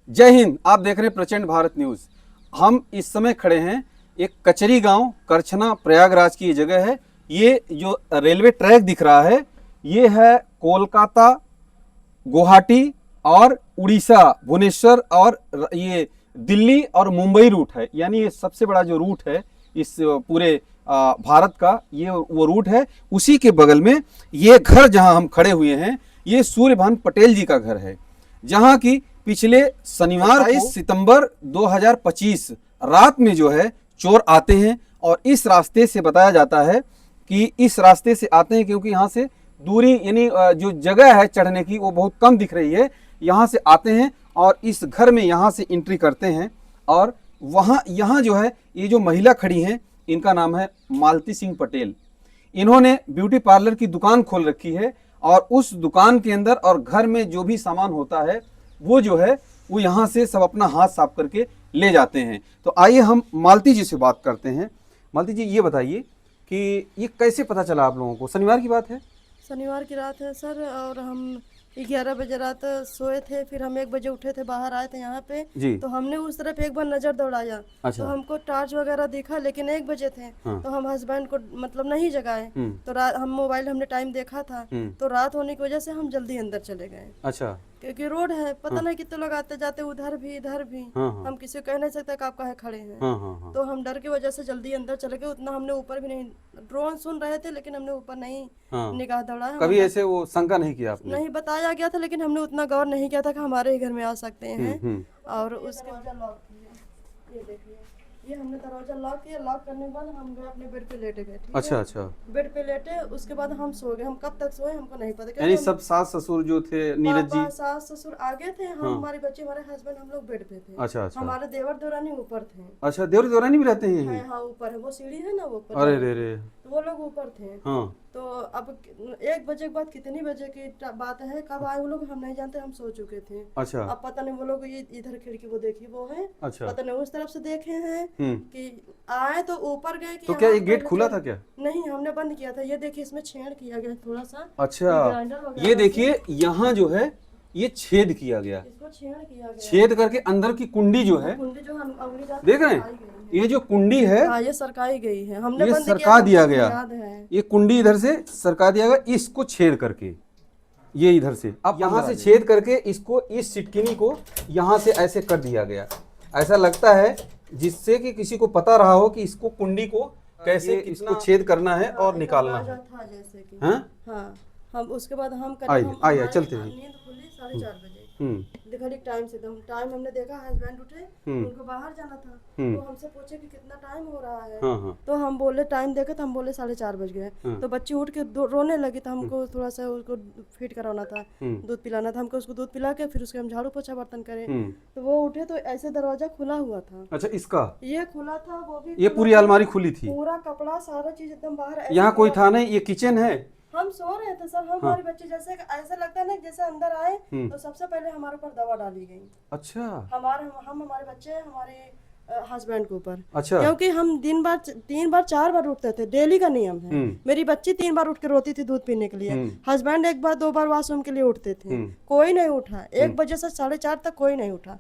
जय हिंद। आप देख रहे हैं प्रचंड भारत न्यूज। हम इस समय खड़े हैं एक कचरी गांव, करछना, प्रयागराज की ये जगह है। ये जो रेलवे ट्रैक दिख रहा है ये है कोलकाता, गुवाहाटी और उड़ीसा, भुवनेश्वर और ये दिल्ली और मुंबई रूट है। यानी ये सबसे बड़ा जो रूट है इस पूरे भारत का, ये वो रूट है। उसी के बगल में ये घर जहां हम खड़े हुए हैं ये सूर्यभान पटेल जी का घर है, जहां की पिछले शनिवार 22 सितंबर 2025 रात में जो है चोर आते हैं। और इस रास्ते से बताया जाता है कि इस रास्ते से आते हैं क्योंकि यहाँ से दूरी यानी जो जगह है चढ़ने की वो बहुत कम दिख रही है। यहाँ से आते हैं और इस घर में यहाँ से एंट्री करते हैं। और वहाँ यहाँ जो है ये जो महिला खड़ी हैं इनका नाम है मालती सिंह पटेल। इन्होंने ब्यूटी पार्लर की दुकान खोल रखी है और उस दुकान के अंदर और घर में जो भी सामान होता है वो जो है वो यहाँ से सब अपना हाथ साफ करके ले जाते हैं। तो आइए हम मालती जी से बात करते हैं। मालती जी ये बताइए कि ये कैसे पता चला आप लोगों को? शनिवार की बात है? शनिवार की रात है सर, और हम 11 बजे रात सोए थे। फिर हम 1 बजे उठे थे, बाहर आए थे यहाँ पे जी। तो हमने उस तरफ एक बार नज़र दौड़ाया। अच्छा। तो हमको टॉर्च वगैरह दिखा, लेकिन 1 बजे थे। हाँ। तो हम हस्बैंड को मतलब नहीं जगाए। तो रात हम मोबाइल हमने टाइम देखा था तो रात होने की वजह से हम जल्दी अंदर चले गए, अच्छा। क्योंकि रोड है, पता नहीं कितने लोग आते जाते, उधर भी इधर भी। हाँ, हाँ। हम किसी को कह नहीं सकते कि आप कहाँ खड़े हैं। हाँ, हाँ, हाँ। तो हम डर की वजह से जल्दी अंदर चले गए। उतना हमने ऊपर भी नहीं, ड्रोन सुन रहे थे लेकिन हमने ऊपर नहीं हाँ। निगाह दौड़ाया। कभी ऐसे वो शंका नहीं किया आपने? नहीं, बताया गया था लेकिन हमने उतना गौर नहीं किया था कि हमारे ही घर में आ सकते हैं। और उसके लॉक किया, ये देखिए, ये हमने दरवाजा लॉक किया। लॉक करने के बाद हम गए अपने बेड पे लेटे गए। ठीक अच्छा है? अच्छा। बेड पे लेटे, उसके बाद हम सो गए। हम कब तक सोए हमको नहीं पता, यानी सब सास ससुर जो थे, नीरज जी? सास ससुर आगे थे, हम हमारे बच्चे, हमारे हस्बैंड, हम लोग बेड पे थे। अच्छा अच्छा। हमारे देवर देवरानी ऊपर थे। अच्छा, देवर देवरानी भी रहते हैं यहीं? हाँ, ऊपर है, वो सीढ़ी है ना वो ऊपर। अरे रे रे। तो वो लोग ऊपर थे। हाँ। तो अब 1 बजे के बाद कितनी बजे की बात है, कब आए वो लोग हम नहीं जानते, हम सो चुके थे। अच्छा। अब पता नहीं वो लोग, ये इधर खिड़की वो देखी वो है, अच्छा। पता नहीं उस तरफ से देखे हैं कि आए तो ऊपर गए कि तो क्या ये यहाँ गेट पे खुला था क्या? नहीं, हमने बंद किया था। ये देखिए, इसमें छेड़ किया गया थोड़ा सा। अच्छा, ग्राइंडर वगैरह ये देखिए यहाँ जो है ये छेद किया गया, इसको छेड़ किया गया। छेद करके अंदर की कुंडी जो है, कुंडी जो हम अंगुली जाती देख रहे हैं, ये जो कुंडी है हाँ, ये सरकाई गई है, हमने ये बंद सरका दिया हमको गया। याद है। ये कुंडी इधर से सरका दिया गया, इसको छेद करके ये इधर से, अब यहाँ से छेद करके इसको, इस सिटकिनी को यहाँ से ऐसे कर दिया गया। ऐसा लगता है जिससे कि किसी को पता रहा हो कि इसको, कुंडी को कैसे इसको छेद करना है और निकालना है। था जैसे कि हाँ? हाँ, हम उसके बाद हम आइए चलते हैं। नींद खुली 4:30 बजे। हम्म। घड़ी टाइम से टाइम हमने देखा, हस्बैंड उठे, उनको बाहर जाना था। तो हमसे पूछे कि कितना टाइम हो रहा है। हाँ हाँ। तो हम बोले, टाइम देखा तो हम बोले 4:30 बज गए। तो बच्ची उठ के रोने लगी, तो हमको थोड़ा सा उसको फीड कराना था, दूध पिलाना था हमको। उसको दूध पिला के फिर उसके हम झाड़ू पोछा बर्तन करें। तो वो उठे तो ऐसे दरवाजा खुला हुआ था। अच्छा, इसका ये खुला था, वो भी ये पूरी अलमारी खुली थी, पूरा कपड़ा सारा चीज एकदम बाहर ऐसे यहाँ कोई था नहीं। ये किचन है? हम सो रहे थे सर, हम हमारे बच्चे जैसे ऐसा लगता है ना, जैसे अंदर आए तो सबसे पहले हमारे ऊपर दवा डाली गई। अच्छा। हमारे बच्चे, हमारे हस्बैंड के ऊपर। अच्छा। क्योंकि हम दिन बार 3 बार 4 बार उठते थे, डेली का नियम है। मेरी बच्ची 3 बार उठ के रोती थी दूध पीने के लिए। हस्बैंड 1 बार 2 बार वॉशरूम के लिए उठते थे। कोई नहीं उठा, 1 बजे से 4:30 तक कोई नहीं उठा।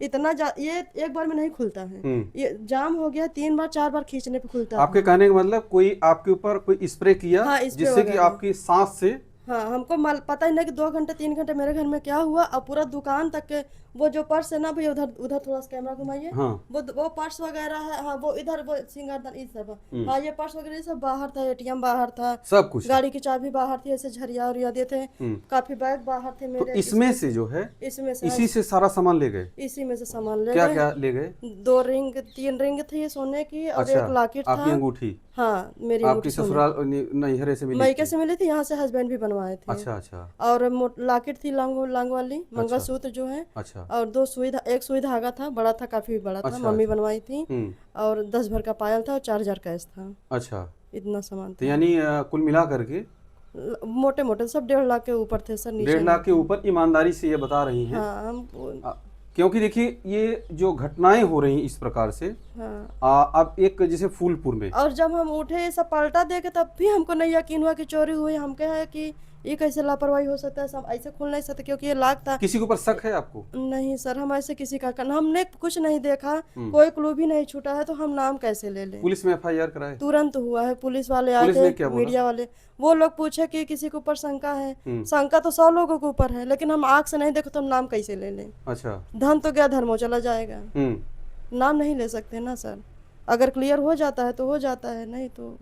इतना ये 1 बार में नहीं खुलता है, ये जाम हो गया, 3 बार 4 बार खींचने पे खुलता है। आपके कहने का मतलब कोई आपके ऊपर कोई स्प्रे किया? हाँ, जिससे कि आपकी सांस से? हाँ, हमको पता ही नहीं कि 2 घंटे 3 घंटे मेरे घर में क्या हुआ। और पूरा दुकान तक के वो जो पर्स है ना भैया, उधर थोड़ा सा कैमरा घुमाइए। हाँ। वो पर्स वगैरह है, हाँ, वो इधर वो सिंगारदान इस सब। हाँ, ये पर्स वगैरह सब बाहर था, एटीएम बाहर था, सब कुछ, गाड़ी की चाबी बाहर थी, ऐसे झरिया उरिया दिए थे, काफी बैग बाहर थे मेरे। तो इसमें से जो है, इसमें से इसी से सारा सामान ले गए? इसी में से सामान ले क्या गए। क्या ले गए? 2 रिंग, 3 रिंग थी सोने की, और अच्छा, 1 लॉकेट था। आपकी अंगूठी? हाँ, मेरी आपकी ससुराल नैहरे से मिली? मैके से मिली थी, यहाँ से हस्बैंड भी बनवाए थे। अच्छा अच्छा। और लॉकेट थी लांग वाली, मंगलसूत्र जो है। अच्छा। और 2 एक सुई धागा था, बड़ा था, काफी बड़ा था। मम्मी बनवाई थी। और 10 भर का पायल था और 4000 कैश था। अच्छा, इतना सामान तो था। यानी कुल मिला करके मोटे मोटे सब 1.5 लाख के ऊपर थे सर। नीचे 1.5 लाख के ऊपर ईमानदारी से ये बता रही हैं। हाँ, हम क्योंकि देखिए ये जो घटनाएं हो रही इस प्रकार से, हाँ। अब एक जैसे फूलपुर में, और जब हम उठे सब पलटा दे के, तब भी हमको नहीं यकीन हुआ कि चोरी हुई। हम कहे कि ये कैसे लापरवाही हो सकता है, सब ऐसे खुल नहीं सकते क्योंकि ये लाख था। किसी के ऊपर शक है आपको? नहीं सर, हम ऐसे किसी का हमने कुछ नहीं देखा, कोई क्लू भी नहीं छूटा है, तो हम नाम कैसे ले लें। पुलिस में FIR कराए? तुरंत हुआ है, पुलिस वाले आए पुलिस ने थे, क्या बोला? मीडिया वाले, वो लोग पूछे कि किसी के ऊपर शंका है, शंका तो 100 लोगों के ऊपर है, लेकिन हम आँख से नहीं देखो तो हम नाम कैसे ले लें। अच्छा। धन तो गया, धर्मो चला जाएगा, नाम नहीं ले सकते ना सर। अगर क्लियर हो जाता है तो हो जाता है, नहीं तो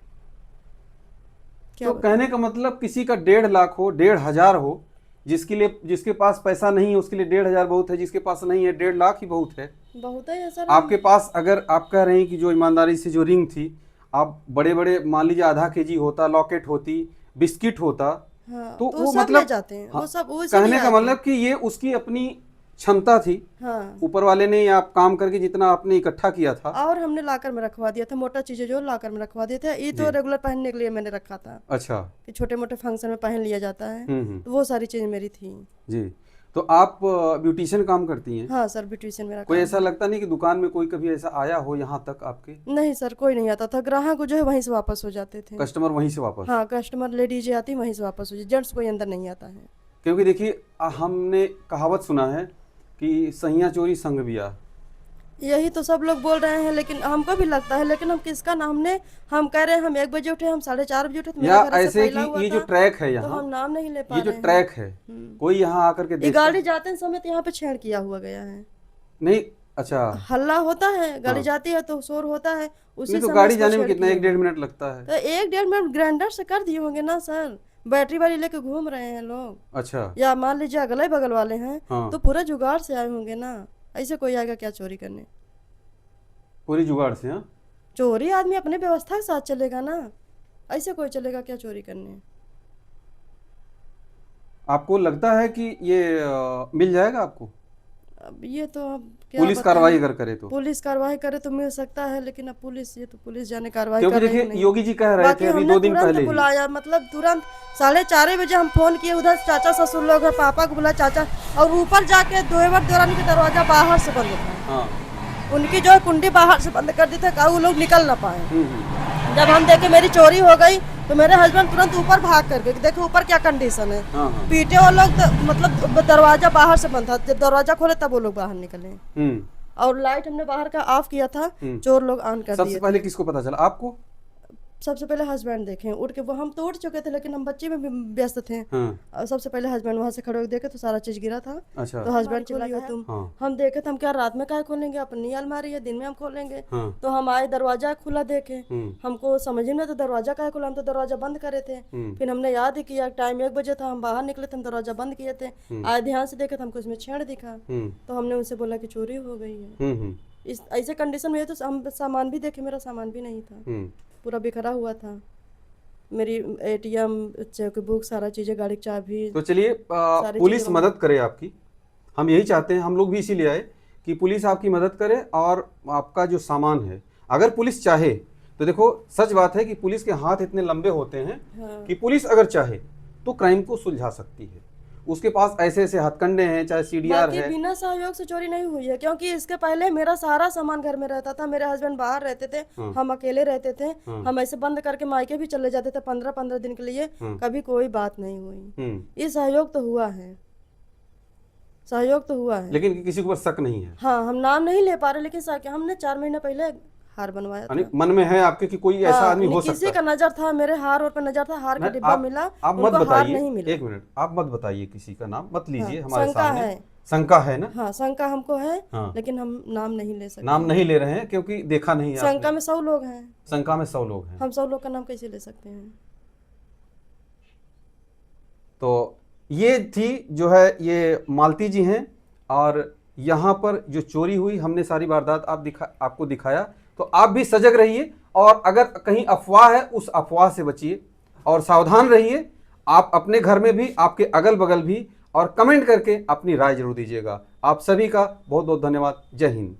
क्या। तो कहने का मतलब किसी का 1.5 लाख हो, 1,500 हो, जिसके पास पैसा नहीं है उसके लिए 1,500 बहुत है, जिसके पास नहीं है 1.5 लाख ही बहुत है। बहुत है सर। आपके पास अगर आप कह रहे हैं कि जो ईमानदारी से जो रिंग थी, आप बड़े बड़े मान लीजिए आधा केजी होता, लॉकेट होती, बिस्किट होता, हाँ, तो वो सब मतलब ले जाते हैं, हाँ, वो सब कहने का मतलब कि ये उसकी अपनी क्षमता थी। हाँ। ऊपर वाले ने या आप काम करके जितना आपने इकट्ठा किया था, और हमने लाकर में रखवा दिया था, मोटा चीजें जो लाकर में रखवा दिए थे, ये तो रेगुलर पहनने के लिए मैंने रखा था। अच्छा। कि छोटे मोटे फंक्शन में पहन लिया जाता है, तो वो सारी चीज मेरी थी जी। तो आप ब्यूटिशियन काम करती हैं? हाँ सर, ब्यूटिशियन मेरा कोई ऐसा लगता नहीं कि दुकान में कोई कभी ऐसा आया हो यहाँ तक आपके? नहीं सर, कोई नहीं आता था, ग्राहक जो है वहीं से वापस हो जाते थे। कस्टमर वहीं से वापस? हाँ, कस्टमर लेडीज आती वहीं से वापस हो जाती, जेंट्स कोई अंदर नहीं आता है। क्योंकि देखिए हमने कहावत सुना है कि सहिया चोरी संग बिया। यही तो सब लोग बोल रहे हैं, लेकिन हमको भी लगता है, लेकिन हम किसका नाम ने, हम कह रहे हैं हम 1 बजे उठे, हम 4:30 बजे उठे, तो या ऐसे कि ये जो ट्रैक है तो यहाँ, हम नाम नहीं ले पा ये रहे जो हैं। ट्रैक है, कोई यहाँ आकर के ये देखता गाड़ी जाते समय यहाँ पे छेड़ किया हुआ गया है। नहीं? अच्छा। हल्ला होता है, गाड़ी जाती है तो शोर होता है, उसी नहीं तो समय गाड़ी इसको जाने में छेड़ कितना, किया। 1-1.5 मिनट लगता है? तो 1-1.5 मिनट ग्राइंडर से कर दिए होंगे ना सर, बैटरी वाली लेके घूम रहे हैं लोग। अच्छा। या मान लीजिए अगले बगल वाले हैं, हाँ। तो पूरा जुगाड़ से आए होंगे ना, ऐसे कोई आएगा क्या चोरी करने? पूरी जुगाड़ से? हाँ। चोरी आदमी अपने व्यवस्था के साथ चलेगा ना, ऐसे कोई चलेगा क्या चोरी करने? आपको लगता है कि ये मिल जाएगा आपको? अब ये तो अब क्या पुलिस बताएं। कार्रवाई अगर करे तो? पुलिस कार्रवाई करे तो मिल सकता है, लेकिन अब पुलिस, ये तो पुलिस जाने कार्रवाई क्योंकि कर रही है देखिए नहीं। योगी जी कह रहे बाकी थे अभी हमने 2 दिन तुरंत पहले ही। बुलाया, मतलब तुरंत 4:30 बजे हम फोन किए, उधर चाचा ससुर लोग हैं, पापा को बुला चाचा, और ऊपर जाके दोहवर दौरान की दरवाजा बाहर से बंद था। हाँ। उनकी जो कुंडी बाहर से बंद कर दी थी, वो लोग निकल ना पाए। हम्म। जब हम देखे मेरी चोरी हो गई, तो मेरे हस्बैंड तुरंत ऊपर भाग करके देखो ऊपर क्या कंडीशन है। हाँ, हाँ। पीटे वो लोग तो, मतलब दरवाजा बाहर से बंद था, जब दरवाजा खोले तब वो लोग बाहर निकले, और लाइट हमने बाहर का ऑफ किया था, चोर लोग ऑन कर दिए। सबसे पहले किसको पता चला? आपको? सबसे पहले हस्बैंड देखे उठ के, वो हम तो उठ चुके थे लेकिन हम बच्चे में भी व्यस्त थे। और सबसे पहले हस्बैंड वहां से खड़े होकर देखे तो सारा चीज गिरा था। अच्छा। तो हस्बैंड चिल्लाए तुम। हम देखे तो हम क्या रात में क्या खोलेंगे, अपनी अलमारी है, दिन में हम खोलेंगे। तो हम आए, दरवाजा खुला देखे, हमको समझ में तो दरवाजा क्या खुला, हम तो दरवाजा बंद करे थे। फिर हमने याद किया टाइम 1 बजे था, हम बाहर निकले थे, हम दरवाजा बंद किए थे। आए ध्यान से देखे तो हमको इसमें छेड़ दिखा, तो हमने उनसे बोला कि चोरी हो गई है। इस ऐसे कंडीशन में तो हम सामान भी देखे, मेरा सामान भी नहीं था, पूरा बिखरा हुआ था, मेरी ATM, चेक बुक, सारा चीजें, गाड़ी की चाबी। तो चलिए पुलिस मदद करे आपकी, हम यही चाहते हैं, हम लोग भी इसीलिए आए कि पुलिस आपकी मदद करे, और आपका जो सामान है अगर पुलिस चाहे तो, देखो सच बात है कि पुलिस के हाथ इतने लंबे होते हैं कि पुलिस अगर चाहे तो क्राइम को सुलझा सकती है। उसके पास ऐसे ऐसे हथकंडे हैं, चाहे CDR है। बिना सहयोग से चोरी नहीं हुई है, क्योंकि इसके पहले मेरा सारा सामान घर में रहता था, मेरे हस्बैंड बाहर रहते थे, हम अकेले रहते थे, हम ऐसे बंद करके मायके भी चले जाते थे 15-15 दिन के लिए, कभी कोई बात नहीं हुई। ये सहयोग तो हुआ है, सहयोग तो हुआ है, लेकिन किसी के ऊपर शक नहीं है। हाँ, हम नाम नहीं ले पा रहे, लेकिन हमने 4 महीने पहले हार बनवाया था। मन में है आपके कि कोई ऐसा आदमी हो सकता है? किसी का नजर था, मेरे हार और पे नजर था, हार का डिब्बा मिला, आप मत बताइए, नहीं मिला। 1 मिनट, आप मत बताइए, किसी का नाम मत लीजिए हमारे शंका सामने। है, शंका है ना? हाँ, शंका हमको है। हाँ। लेकिन हम नाम नहीं ले सकते, नाम नहीं ले रहे हैं क्योंकि देखा नहीं है। शंका में 100 लोग हैं, शंका में 100 लोग हैं, हम 100 लोग का नाम कैसे ले सकते हैं? तो ये थी जो है, ये मालती जी हैं, और यहाँ पर जो चोरी हुई हमने सारी वारदात आपको दिखाया। तो आप भी सजग रहिए, और अगर कहीं अफवाह है उस अफवाह से बचिए और सावधान रहिए। आप अपने घर में भी, आपके अगल बगल भी, और कमेंट करके अपनी राय जरूर दीजिएगा। आप सभी का बहुत बहुत धन्यवाद। जय हिंद।